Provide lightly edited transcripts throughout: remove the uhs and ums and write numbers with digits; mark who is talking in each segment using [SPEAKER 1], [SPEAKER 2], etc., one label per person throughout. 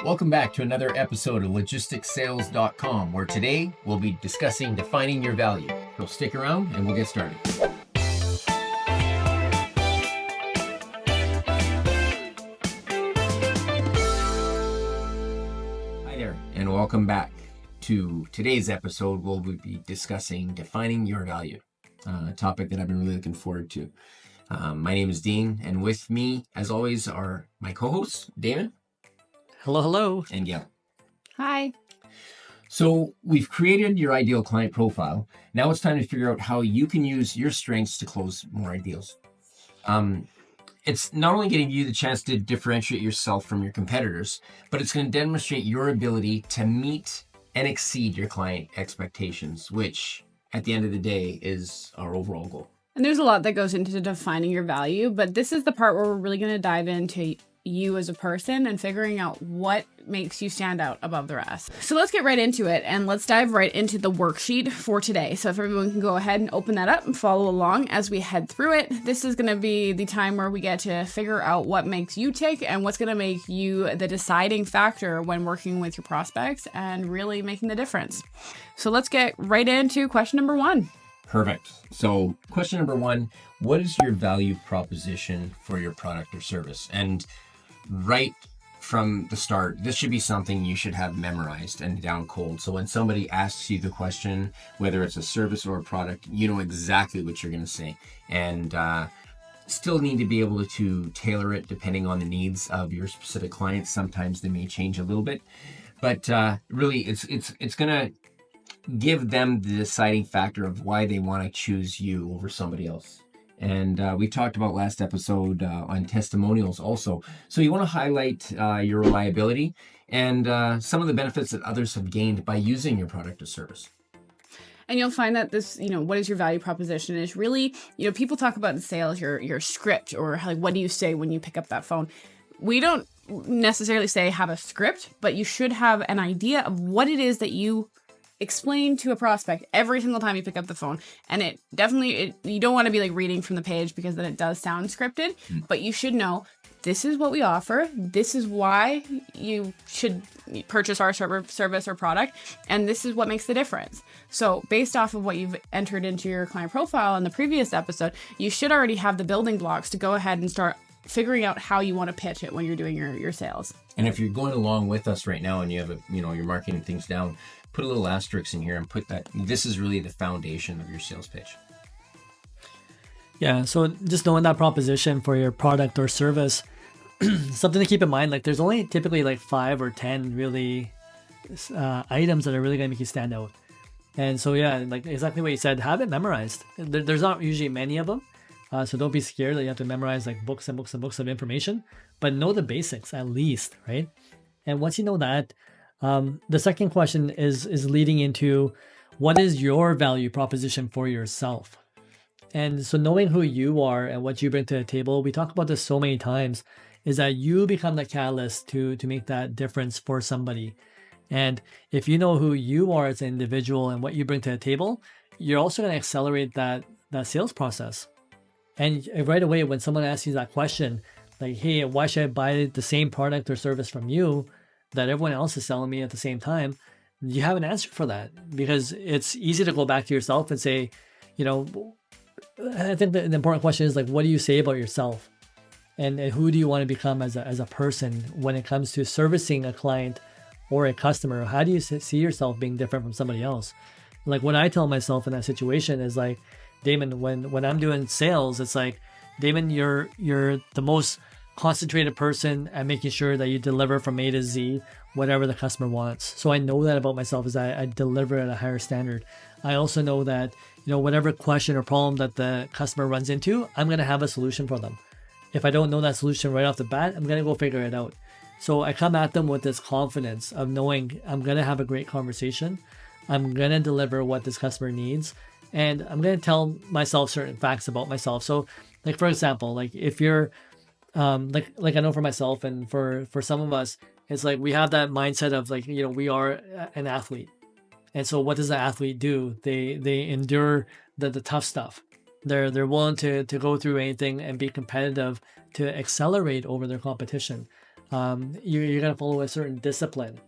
[SPEAKER 1] Welcome back to another episode of logisticsales.com, where today we'll be discussing defining your value. So stick around and we'll get started. Hi there, and welcome back to today's episode. We'll be discussing defining your value, a topic that I've been really looking forward to. My name is Dean, and with me, as always, are my co-hosts, Damon.
[SPEAKER 2] Hello.
[SPEAKER 1] And Gail.
[SPEAKER 3] Hi.
[SPEAKER 1] So we've created your ideal client profile. Now it's time to figure out how you can use your strengths to close more deals. It's not only getting you the chance to differentiate yourself from your competitors, but it's going to demonstrate your ability to meet and exceed your client expectations, which at the end of the day is our overall goal.
[SPEAKER 3] And there's a lot that goes into defining your value, but this is the part where we're really going to dive into you as a person and figuring out what makes you stand out above the rest. So let's get right into it and let's dive right into the worksheet for today. So if everyone can go ahead and open that up and follow along as we head through it. This is going to be the time where we get to figure out what makes you tick and what's going to make you the deciding factor when working with your prospects and really making the difference. So let's get right into question number 1.
[SPEAKER 1] Perfect. So question number 1, what is your value proposition for your product or service? And right from the start, this should be something you should have memorized and down cold. So when somebody asks you the question, whether it's a service or a product, you know exactly what you're going to say. And still need to be able to tailor it depending on the needs of your specific clients. Sometimes they may change a little bit, but really it's going to give them the deciding factor of why they want to choose you over somebody else. And we talked about last episode on testimonials also. So you want to highlight your reliability and some of the benefits that others have gained by using your product or service.
[SPEAKER 3] And you'll find that this, what is your value proposition is really, people talk about in sales, your script or like, what do you say when you pick up that phone? We don't necessarily say have a script, but you should have an idea of what it is that you explain to a prospect every single time you pick up the phone. And it definitely, you don't want to be like reading from the page because then it does sound scripted, but you should know this is what we offer. This is why you should purchase our service or product. And this is what makes the difference. So based off of what you've entered into your client profile in the previous episode, you should already have the building blocks to go ahead and start figuring out how you want to pitch it when you're doing your sales.
[SPEAKER 1] And if you're going along with us right now and you have you're marking things down, put a little asterisk in here and put that this is really the foundation of your sales pitch.
[SPEAKER 2] Yeah, so just knowing that proposition for your product or service, something to keep in mind, like there's only typically like 5 or 10 really items that are really going to make you stand out. And so yeah, like exactly what you said, have it memorized. There's not usually many of them. So don't be scared that you have to memorize like books and books and books of information, but know the basics at least, right? And once you know that, the second question is leading into what is your value proposition for yourself? And so knowing who you are and what you bring to the table, we talk about this so many times, is that you become the catalyst to make that difference for somebody. And if you know who you are as an individual and what you bring to the table, you're also going to accelerate that sales process. And right away, when someone asks you that question, like, hey, why should I buy the same product or service from you that everyone else is selling me at the same time? You have an answer for that, because it's easy to go back to yourself and say, I think the important question is like, what do you say about yourself? And who do you want to become as a person when it comes to servicing a client or a customer? How do you see yourself being different from somebody else? Like what I tell myself in that situation is like, Damon, when I'm doing sales, it's like, Damon, you're the most concentrated person at making sure that you deliver from A to Z, whatever the customer wants. So I know that about myself, is I deliver at a higher standard. I also know that, whatever question or problem that the customer runs into, I'm going to have a solution for them. If I don't know that solution right off the bat, I'm going to go figure it out. So I come at them with this confidence of knowing I'm going to have a great conversation. I'm going to deliver what this customer needs. And I'm going to tell myself certain facts about myself. So like, for example, like if you're, like I know for myself and for some of us, it's like we have that mindset of like, we are an athlete. And so what does the athlete do? They endure the tough stuff. They're willing to go through anything and be competitive to accelerate over their competition. You're going to follow a certain discipline.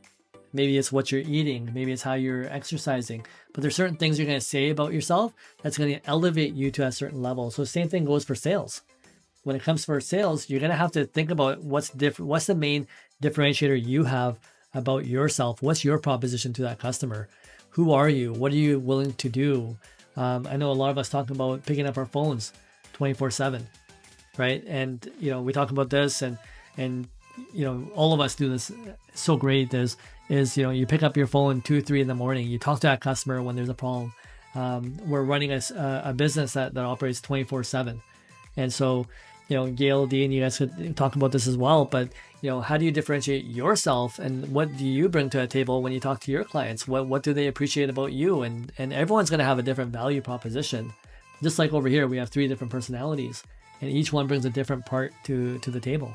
[SPEAKER 2] Maybe it's what you're eating, maybe it's how you're exercising, but there's certain things you're going to say about yourself that's going to elevate you to a certain level. So same thing goes for sales. When it comes for sales, you're going to have to think about what's different, what's the main differentiator you have about yourself, what's your proposition to that customer, who are you, what are you willing to do. I know a lot of us talk about picking up our phones 24/7, right? And we talk about this, and all of us do this so great. You pick up your phone 2-3 in the morning, you talk to that customer when there's a problem. We're running a business that operates 24/7, and so Gail, Dean, you guys could talk about this as well, but how do you differentiate yourself, and what do you bring to a table when you talk to your clients? What do they appreciate about you? And everyone's going to have a different value proposition. Just like over here, we have 3 different personalities, and each one brings a different part to the table.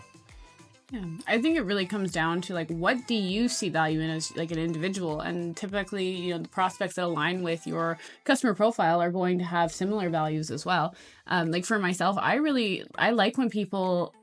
[SPEAKER 3] Yeah, I think it really comes down to like, what do you see value in as like an individual? And typically, the prospects that align with your customer profile are going to have similar values as well. Like for myself, I like when people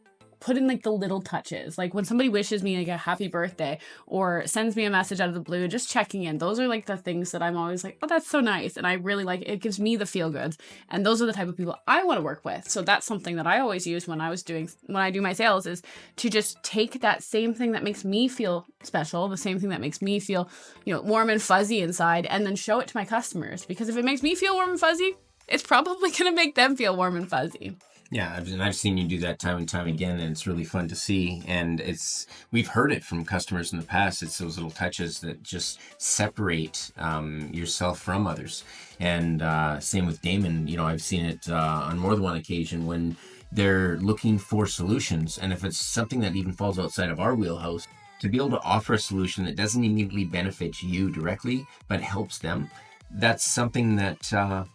[SPEAKER 3] put in like the little touches, like when somebody wishes me like a happy birthday or sends me a message out of the blue, just checking in. Those are like the things that I'm always like, oh, that's so nice. And I really like it. Gives me the feel goods. And those are the type of people I want to work with. So that's something that I always use when I do my sales, is to just take that same thing that makes me feel special, the same thing that makes me feel, warm and fuzzy inside, and then show it to my customers. Because if it makes me feel warm and fuzzy, it's probably going to make them feel warm and fuzzy.
[SPEAKER 1] Yeah, I've seen you do that time and time again, and it's really fun to see. And we've heard it from customers in the past. It's those little touches that just separate yourself from others. And same with Damon. I've seen it on more than one occasion when they're looking for solutions. And if it's something that even falls outside of our wheelhouse, to be able to offer a solution that doesn't immediately benefit you directly, but helps them, that's something that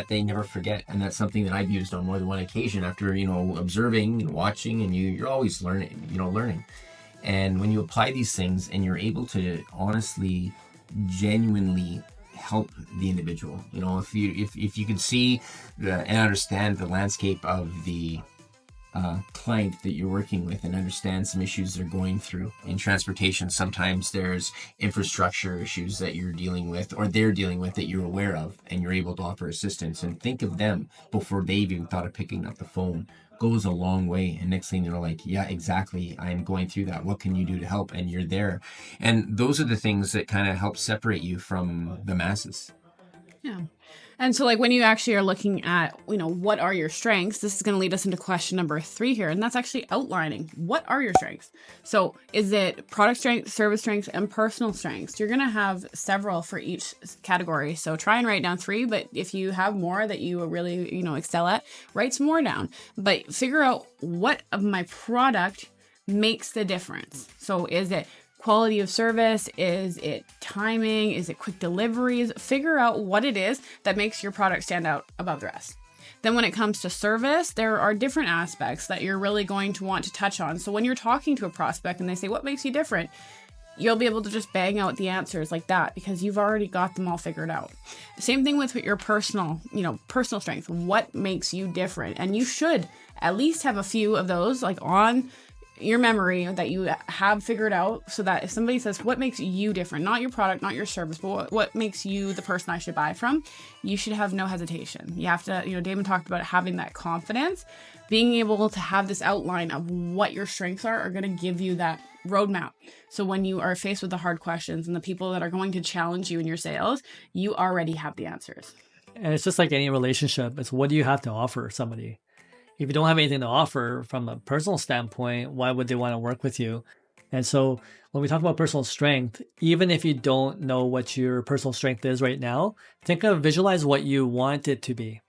[SPEAKER 1] they never forget. And that's something that I've used on more than one occasion after, observing and watching, and you're always learning. And when you apply these things and you're able to honestly, genuinely help the individual, if you can see and understand the landscape of the client that you're working with and understand some issues they're going through in transportation. Sometimes there's infrastructure issues that you're dealing with, or they're dealing with, that you're aware of, and you're able to offer assistance and think of them before they've even thought of picking up the phone goes a long way. And next thing you're like, yeah, exactly, I'm going through that, what can you do to help? And you're there. And those are the things that kind of help separate you from the masses.
[SPEAKER 3] Yeah. And so like when you actually are looking at, what are your strengths, this is going to lead us into question number 3 here. And that's actually outlining, what are your strengths? So is it product strength, service strengths, and personal strengths? You're going to have several for each category. So try and write down 3, but if you have more that you really, excel at, write some more down. But figure out what of my product makes the difference. So is it quality of service? Is it timing? Is it quick deliveries? Figure out what it is that makes your product stand out above the rest. Then when it comes to service, there are different aspects that you're really going to want to touch on. So when you're talking to a prospect and they say, what makes you different? You'll be able to just bang out the answers like that because you've already got them all figured out. Same thing with your personal strength. What makes you different? And you should at least have a few of those like on your memory that you have figured out, so that if somebody says, what makes you different, not your product, not your service, but what makes you the person I should buy from, you should have no hesitation. You have to, Damon talked about having that confidence, being able to have this outline of what your strengths are going to give you that roadmap. So when you are faced with the hard questions and the people that are going to challenge you in your sales, you already have the answers.
[SPEAKER 2] And it's just like any relationship. It's what do you have to offer somebody? If you don't have anything to offer from a personal standpoint, why would they want to work with you? And so when we talk about personal strength, even if you don't know what your personal strength is right now, visualize what you want it to be.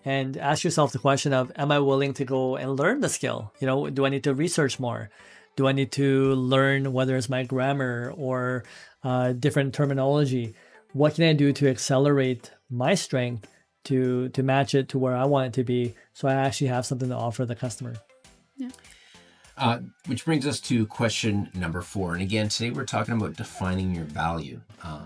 [SPEAKER 2] And ask yourself the question of, am I willing to go and learn the skill? Do I need to research more? Do I need to learn whether it's my grammar or different terminology? What can I do to accelerate my strength to match it to where I want it to be, so I actually have something to offer the customer?
[SPEAKER 3] Yeah.
[SPEAKER 1] Which brings us to question number 4. And again, today we're talking about defining your value.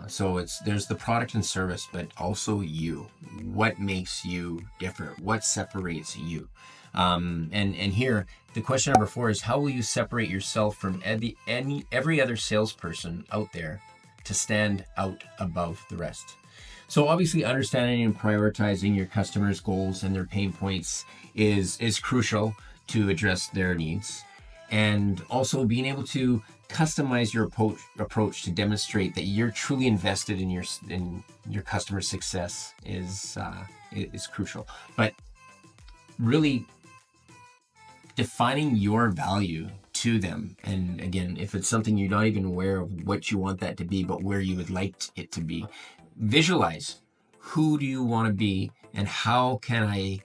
[SPEAKER 1] So there's the product and service, but also you. What makes you different? What separates you? And here, the question number 4 is, how will you separate yourself from every other salesperson out there to stand out above the rest? So obviously, understanding and prioritizing your customers' goals and their pain points is crucial to address their needs, and also being able to customize your approach to demonstrate that you're truly invested in your customer success is crucial. But really defining your value to them, and again, if it's something you're not even aware of what you want that to be, but where you would like it to be, visualize who do you want to be and how can I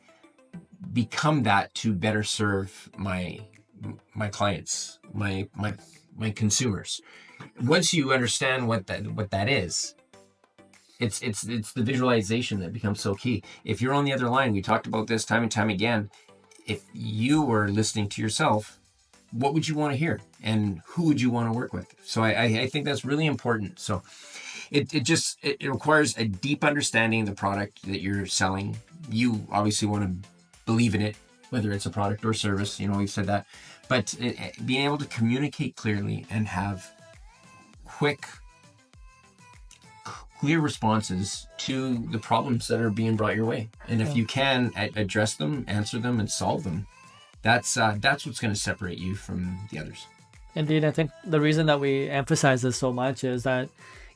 [SPEAKER 1] become that to better serve my clients, my consumers. Once you understand what that is, it's the visualization that becomes so key. If you're on the other line, we talked about this time and time again, if you were listening to yourself, what would you want to hear and who would you want to work with? So I think that's really important. So it requires a deep understanding of the product that you're selling. You obviously want to believe in it, whether it's a product or service, we've said that, but being able to communicate clearly and have clear responses to the problems that are being brought your way. And if you can address them, answer them, and solve them, that's what's going to separate you from the others.
[SPEAKER 2] Indeed, I think the reason that we emphasize this so much is that,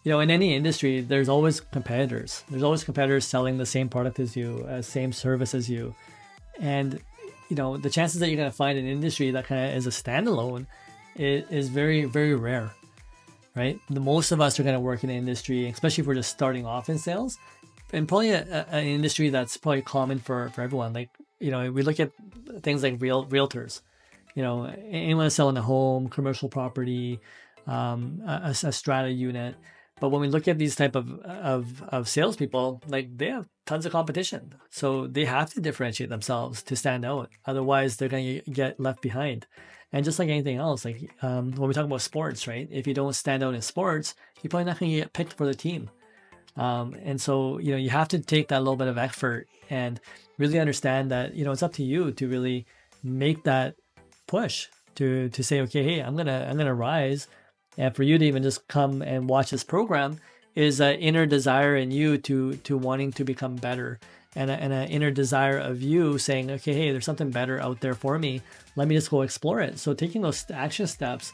[SPEAKER 2] in any industry, there's always competitors. There's always competitors selling the same product as you, same service as you. And, the chances that you're going to find an industry that kind of is a standalone is very, very rare, right? The most of us are going to work in an industry, especially if we're just starting off in sales, and probably an industry that's probably common for everyone. Like, we look at things like realtors, anyone selling a home, commercial property, a strata unit. But when we look at these type of salespeople, like, they have tons of competition. So they have to differentiate themselves to stand out. Otherwise, they're going to get left behind. And just like anything else, like when we talk about sports, right? If you don't stand out in sports, you're probably not going to get picked for the team. And so, you have to take that little bit of effort and really understand that, it's up to you to really make that push to say, okay, hey, I'm gonna rise. And for you to even just come and watch this program is an inner desire in you to wanting to become better, and an inner desire of you saying, okay, hey, there's something better out there for me. Let me just go explore it. So taking those action steps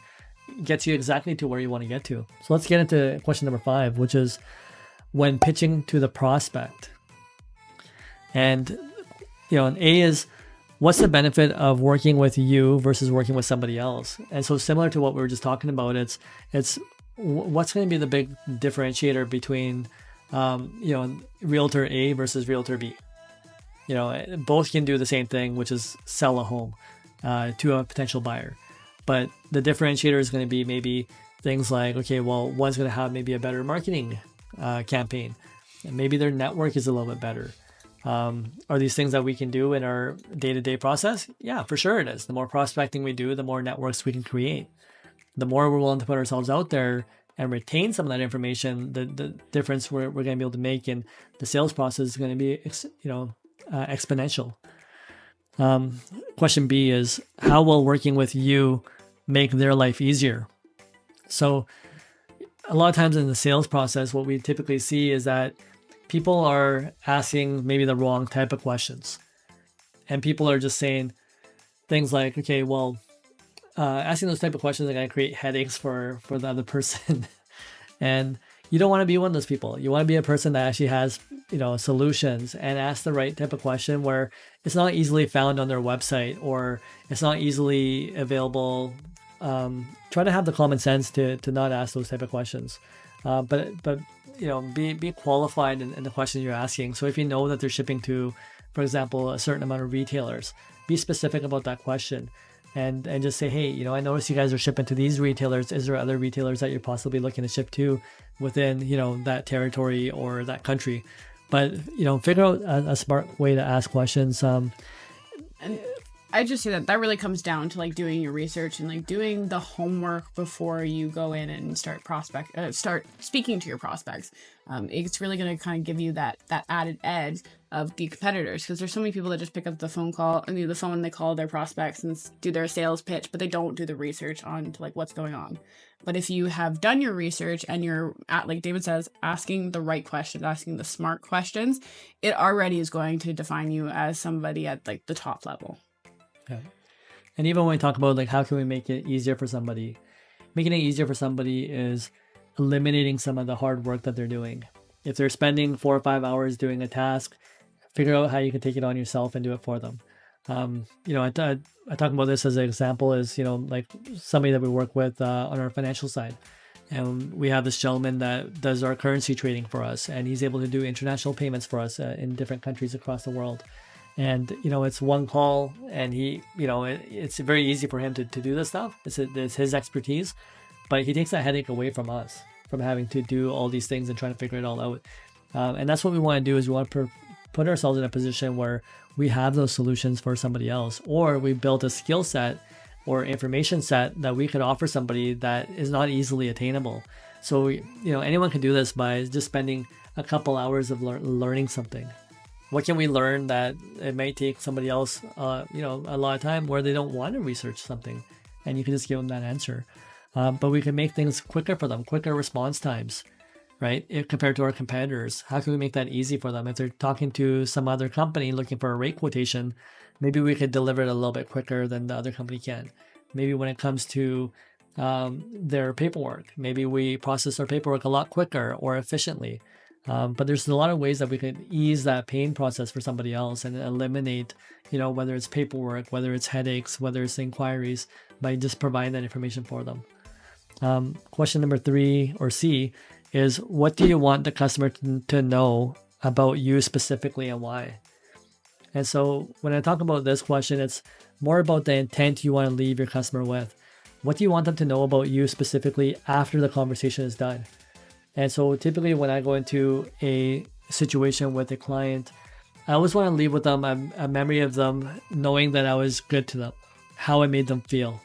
[SPEAKER 2] gets you exactly to where you want to get to. So let's get into question number 5, which is when pitching to the prospect. And, an A is, what's the benefit of working with you versus working with somebody else? And so similar to what we were just talking about, it's what's going to be the big differentiator between, realtor A versus realtor B. Both can do the same thing, which is sell a home to a potential buyer. But the differentiator is going to be maybe things like, okay, well, one's going to have maybe a better marketing campaign, and maybe their network is a little bit better. Are these things that we can do in our day-to-day process? Yeah, for sure it is. The more prospecting we do, the more networks we can create. The more we're willing to put ourselves out there and retain some of that information, the difference we're going to be able to make in the sales process is going to be, exponential. Question B is, how will working with you make their life easier? So a lot of times in the sales process, what we typically see is that people are asking maybe the wrong type of questions. And people are just saying things like, okay, well, asking those type of questions are going to create headaches for the other person. And you don't want to be one of those people. You want to be a person that actually has, solutions, and ask the right type of question where it's not easily found on their website or it's not easily available. Try to have the common sense to not ask those type of questions. But be qualified in the questions you're asking. So if you know that they're shipping to, for example, a certain amount of retailers, be specific about that question, and just say, hey, I noticed you guys are shipping to these retailers. Is there other retailers that you're possibly looking to ship to within, that territory or that country? But, figure out a smart way to ask questions.
[SPEAKER 3] I just say that really comes down to like doing your research and like doing the homework before you go in and start speaking to your prospects. It's really going to kind of give you that added edge of the competitors, because there's so many people that just pick up the phone call and the phone, they call their prospects and do their sales pitch, but they don't do the research on to like what's going on. But if you have done your research and you're at, like David says, asking the right questions, asking the smart questions, it already is going to define you as somebody at like the top level.
[SPEAKER 2] Yeah. And even when we talk about like how can we make it easier for somebody, making it easier for somebody is eliminating some of the hard work that they're doing. If they're spending 4 or 5 hours doing a task, figure out how you can take it on yourself and do it for them. I talk about this as an example is, like somebody that we work with on our financial side. And we have this gentleman that does our currency trading for us, and he's able to do international payments for us in different countries across the world. And, it's one call, and he, it's very easy for him to do this stuff. It's his expertise, but he takes that headache away from us, from having to do all these things and trying to figure it all out. And that's what we want to do, is we want to put ourselves in a position where we have those solutions for somebody else, or we build a skill set or information set that we could offer somebody that is not easily attainable. So, anyone can do this by just spending a couple hours of learning something. What can we learn that it may take somebody else, a lot of time where they don't want to research something, and you can just give them that answer. But we can make things quicker for them, quicker response times, right? Compared to our competitors, how can we make that easy for them? If they're talking to some other company looking for a rate quotation, maybe we could deliver it a little bit quicker than the other company can. Maybe when it comes to their paperwork, maybe we process our paperwork a lot quicker or efficiently. But there's a lot of ways that we could ease that pain process for somebody else and eliminate, whether it's paperwork, whether it's headaches, whether it's inquiries, by just providing that information for them. Question number 3, or C, is what do you want the customer to know about you specifically, and why? And so when I talk about this question, it's more about the intent you want to leave your customer with. What do you want them to know about you specifically after the conversation is done? And so typically when I go into a situation with a client, I always want to leave with them a memory of them knowing that I was good to them, how I made them feel.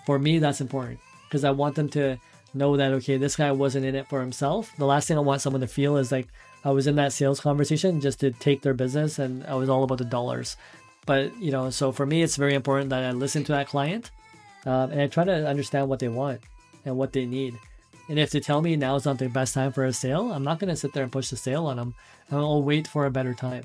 [SPEAKER 2] For me, that's important, because I want them to know that, okay, this guy wasn't in it for himself. The last thing I want someone to feel is like I was in that sales conversation just to take their business and I was all about the dollars. But, so for me, it's very important that I listen to that client and I try to understand what they want and what they need. And if they tell me now is not the best time for a sale, I'm not going to sit there and push the sale on them. I'll wait for a better time.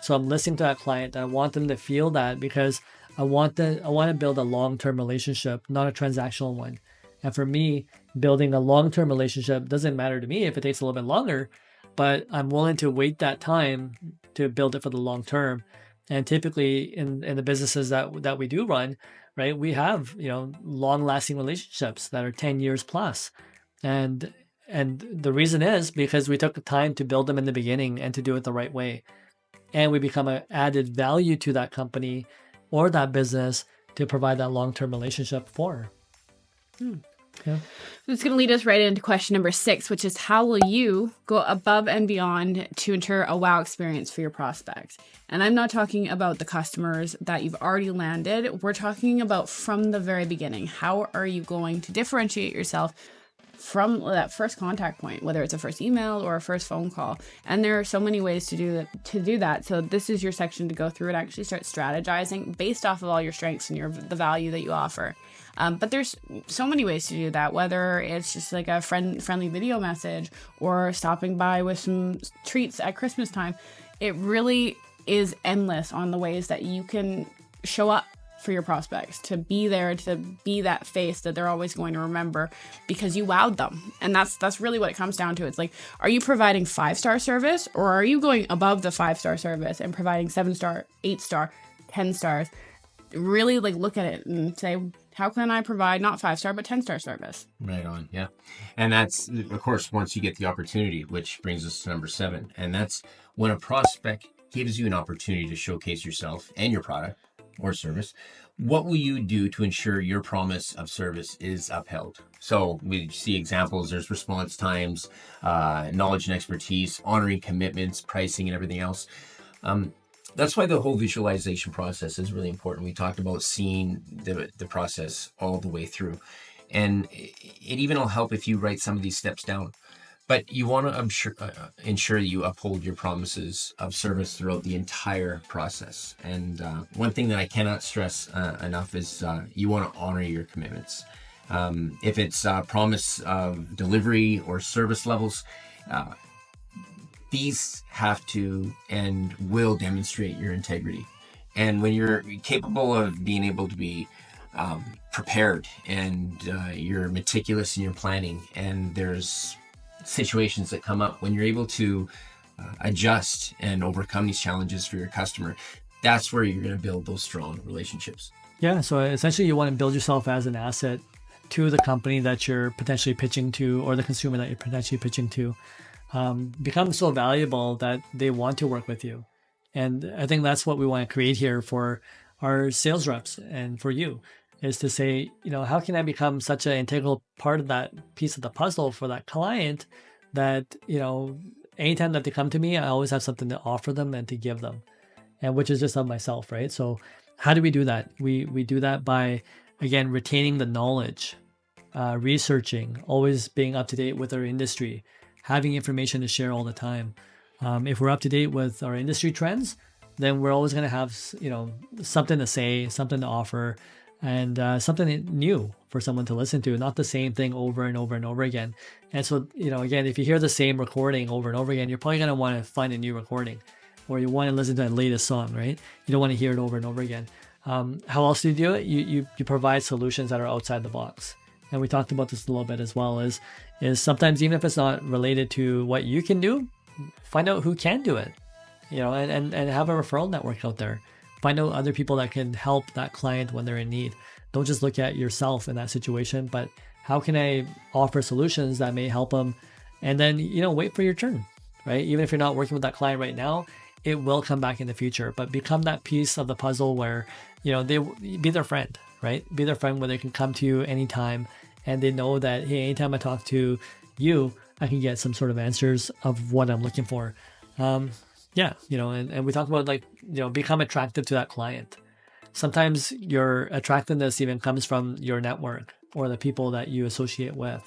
[SPEAKER 2] So I'm listening to that client. I want them to feel that, because I want to build a long-term relationship, not a transactional one. And for me, building a long-term relationship doesn't matter to me if it takes a little bit longer, but I'm willing to wait that time to build it for the long term. And typically in the businesses that we do run, right, we have, long-lasting relationships that are 10 years plus. And the reason is because we took the time to build them in the beginning and to do it the right way. And we become an added value to that company or that business to provide that long-term relationship for. Yeah.
[SPEAKER 3] It's going to lead us right into question number 6, which is how will you go above and beyond to ensure a wow experience for your prospects? And I'm not talking about the customers that you've already landed. We're talking about from the very beginning. How are you going to differentiate yourself from that first contact point, whether it's a first email or a first phone call? And there are so many ways to do that. So this is your section to go through and actually start strategizing based off of all your strengths and the value that you offer. But there's so many ways to do that, whether it's just like a friendly video message or stopping by with some treats at Christmas time. It really is endless on the ways that you can show up for your prospects, to be there, to be that face that they're always going to remember because you wowed them. And that's really what it comes down to. It's like, are you providing 5-star service, or are you going above the 5-star service and providing 7-star, 8-star, 10 stars? Really look at it and say, how can I provide not 5-star, but 10-star service?
[SPEAKER 1] Right on. Yeah. And that's, of course, once you get the opportunity, which brings us to number 7. And that's when a prospect gives you an opportunity to showcase yourself and your product or service. What will you do to ensure your promise of service is upheld? So we see examples. There's response times, knowledge and expertise, honoring commitments, pricing, and everything else. That's why the whole visualization process is really important. We talked about seeing the process all the way through. And it even will help if you write some of these steps down. But you want to ensure you uphold your promises of service throughout the entire process. And one thing that I cannot stress enough is you want to honor your commitments. If it's a promise of delivery or service levels, these have to and will demonstrate your integrity. And when you're capable of being able to be prepared and you're meticulous in your planning, and there's situations that come up when you're able to adjust and overcome these challenges for your customer, that's where you're going to build those strong relationships.
[SPEAKER 2] Yeah, so essentially you want to build yourself as an asset to the company that you're potentially pitching to, or the consumer that you're potentially pitching to. Become so valuable that they want to work with you. And I think that's what we want to create here for our sales reps and for you, is to say, how can I become such an integral part of that piece of the puzzle for that client that, anytime that they come to me, I always have something to offer them and to give them, and which is just of myself, right? So how do we do that? We do that by, again, retaining the knowledge, researching, always being up to date with our industry, having information to share all the time. If we're up to date with our industry trends, then we're always going to have, something to say, something to offer, and something new for someone to listen to, not the same thing over and over and over again. And so, again, if you hear the same recording over and over again, you're probably going to want to find a new recording, or you want to listen to the latest song, right? You don't want to hear it over and over again. How else do you do it? You provide solutions that are outside the box. And we talked about this a little bit as well, is sometimes, even if it's not related to what you can do, find out who can do it, and have a referral network out there. Find out other people that can help that client when they're in need. Don't just look at yourself in that situation, but how can I offer solutions that may help them? And then, wait for your turn, right? Even if you're not working with that client right now, it will come back in the future, but become that piece of the puzzle where, they be their friend, right? Be their friend where they can come to you anytime, and they know that, hey, anytime I talk to you, I can get some sort of answers of what I'm looking for. And we talk about become attractive to that client. Sometimes your attractiveness even comes from your network or the people that you associate with.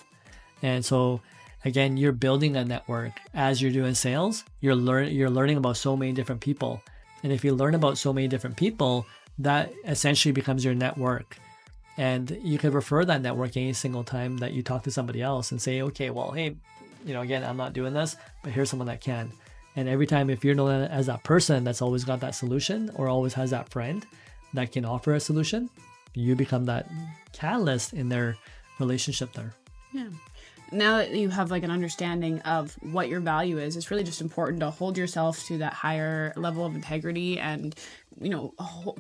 [SPEAKER 2] And so, again, you're building a network as you're doing sales. You're learning about so many different people. And if you learn about so many different people, that essentially becomes your network. And you can refer that network any single time that you talk to somebody else and say, okay, well, hey, again, I'm not doing this, but here's someone that can. And every time, if you're known as that person that's always got that solution, or always has that friend that can offer a solution, you become that catalyst in their relationship there.
[SPEAKER 3] Yeah. Now that you have an understanding of what your value is, it's really just important to hold yourself to that higher level of integrity and,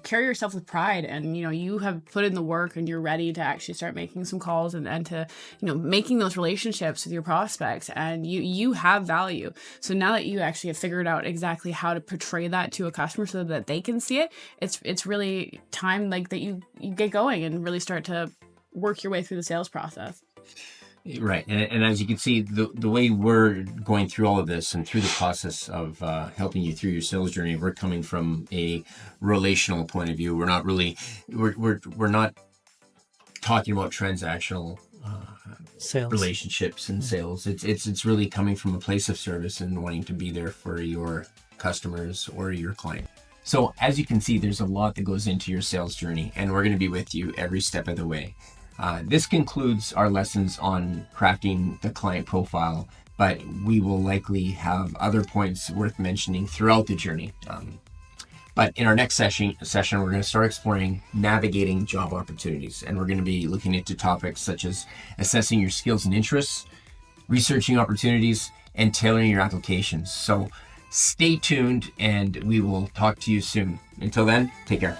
[SPEAKER 3] carry yourself with pride. And, you have put in the work and you're ready to actually start making some calls and to, making those relationships with your prospects, and you have value. So now that you actually have figured out exactly how to portray that to a customer so that they can see it, it's really time that you get going and really start to work your way through the sales process.
[SPEAKER 1] Right. And as you can see, the way we're going through all of this and through the process of helping you through your sales journey, we're coming from a relational point of view. We're not really, we're not talking about transactional
[SPEAKER 2] sales
[SPEAKER 1] relationships and sales. It's really coming from a place of service and wanting to be there for your customers or your client. So as you can see, there's a lot that goes into your sales journey, and we're going to be with you every step of the way. This concludes our lessons on crafting the client profile, but we will likely have other points worth mentioning throughout the journey. But in our next session, we're going to start exploring navigating job opportunities, and we're going to be looking into topics such as assessing your skills and interests, researching opportunities, and tailoring your applications. So stay tuned, and we will talk to you soon. Until then, take care.